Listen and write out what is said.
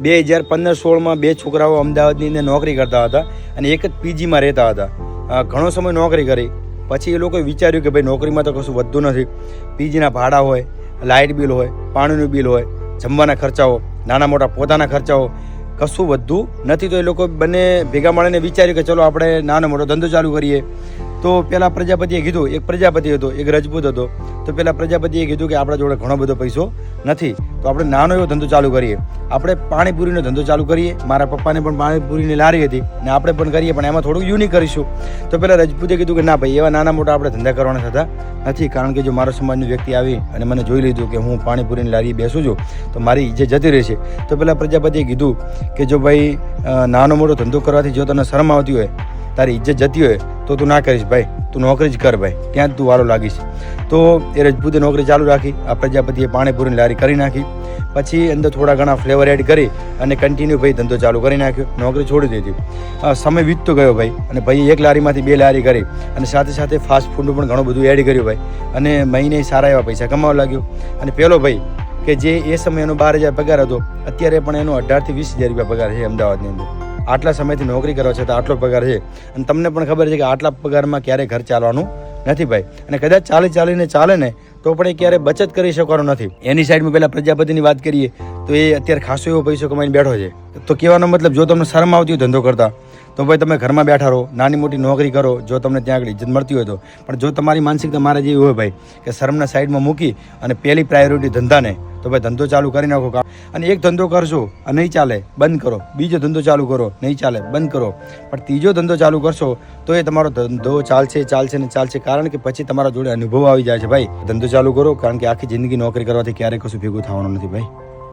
2015-16માં 2 છોકરાઓ અમદાવાદની અંદર નોકરી કરતા હતા અને એક જ પીજીમાં રહેતા હતા. ઘણો સમય નોકરી કરી પછી એ લોકોએ વિચાર્યું કે ભાઈ નોકરીમાં તો કશું વધતું નથી. પીજીના ભાડા હોય, લાઇટ બિલ હોય, પાણીનું બિલ હોય, જમવાના ખર્ચાઓ, નાના મોટા પોતાના ખર્ચાઓ, કશું વધતું નથી. તો એ લોકો બંને ભેગા મળીને વિચાર્યું કે ચલો આપણે નાનો મોટો ધંધો ચાલુ કરીએ. તો પેલા પ્રજાપતિએ કીધું, એક પ્રજાપતિ હતો, એક રજપૂત હતો. તો પેલા પ્રજાપતિએ કીધું કે આપણા જોડે ઘણો બધો પૈસો નથી, તો આપણે નાનો એવો ધંધો ચાલુ કરીએ. આપણે પાણીપુરીનો ધંધો ચાલુ કરીએ. મારા પપ્પાને પણ પાણીપુરીની લારી હતી ને આપણે પણ કરીએ, પણ એમાં થોડુંક યુનિક કરીશું. તો પેલા રજપૂતે કીધું કે ના ભાઈ, એવા નાના મોટા આપણે ધંધા કરવાના થતા નથી, કારણ કે જો મારા સમાજની વ્યક્તિ આવી અને મને જોઈ લીધું કે હું પાણીપુરીની લારીએ બેસું છું તો મારી ઇજ્જત જતી રહેશે. તો પેલા પ્રજાપતિએ કીધું કે જો ભાઈ નાનો મોટો ધંધો કરવાથી જો તને શરમ આવતી હોય, તારી ઇજ્જત જતી હોય તો તું ના કરીશ ભાઈ, તું નોકરી જ કર ભાઈ, ત્યાં જ તું વારો લાગીશ. તો એ રજપૂતે નોકરી ચાલુ રાખી. આ પ્રજાપતિએ પાણીપુરીની લારી કરી નાખી. પછી અંદર થોડા ઘણા ફ્લેવર એડ કરી અને કન્ટિન્યુ ભાઈ ધંધો ચાલુ કરી નાખ્યો. નોકરી છોડી દીધી. સમય વીતતો ગયો ભાઈ, અને ભાઈ એક લારીમાંથી 2 લારી કરી અને સાથે સાથે ફાસ્ટ ફૂડનું પણ ઘણું બધું એડ કર્યું ભાઈ, અને મહિને સારા એવા પૈસા કમાવા લાગ્યો. અને પેલો ભાઈ કે જે એ સમયનો 12,000 પગાર હતો, અત્યારે પણ એનો 18,000 થી 20,000 રૂપિયા પગાર છે અમદાવાદની અંદર. આટલા સમયથી નોકરી કરવા છતાં આટલો પગાર છે. અને તમને પણ ખબર છે કે આટલા પગારમાં ક્યારેય ઘર ચાલવાનું નથી ભાઈ. અને કદાચ ચાલીને ચાલે ને તો પણ એ ક્યારેય બચત કરી શકવાનો નથી. એની સાઈડમાં પહેલાં પ્રજાપતિની વાત કરીએ તો એ અત્યારે ખાસો એવો પૈસો કમાઈને બેઠો છે. તો કહેવાનો મતલબ, જો તમને શરમ આવતી હોય ધંધો કરતા તો ભાઈ તમે ઘરમાં બેઠા રહો, નાની મોટી નોકરી કરો, જો તમને ત્યાં આગળ ઇજ્જત મળતી હોય તો. પણ જો તમારી માનસિકતા મારા જેવી હોય ભાઈ કે શરમના સાઈડમાં મૂકી અને પહેલી પ્રાયોરિટી ધંધાને, તો ભાઈ ધંધો ચાલુ કરી નાખો. અને એક ધંધો કરશો અને નહીં ચાલે, બંધ કરો. બીજો ધંધો ચાલુ કરો, નહીં ચાલે, બંધ કરો. પણ ત્રીજો ધંધો ચાલુ કરશો તો એ તમારો ધંધો ચાલશે ને ચાલશે, કારણ કે પછી તમારા જોડે અનુભવ આવી જાય છે ભાઈ. ધંધો ચાલુ કરો, કારણ કે આખી જિંદગી નોકરી કરવાથી ક્યારેય કશું ભેગું થવાનું નથી ભાઈ.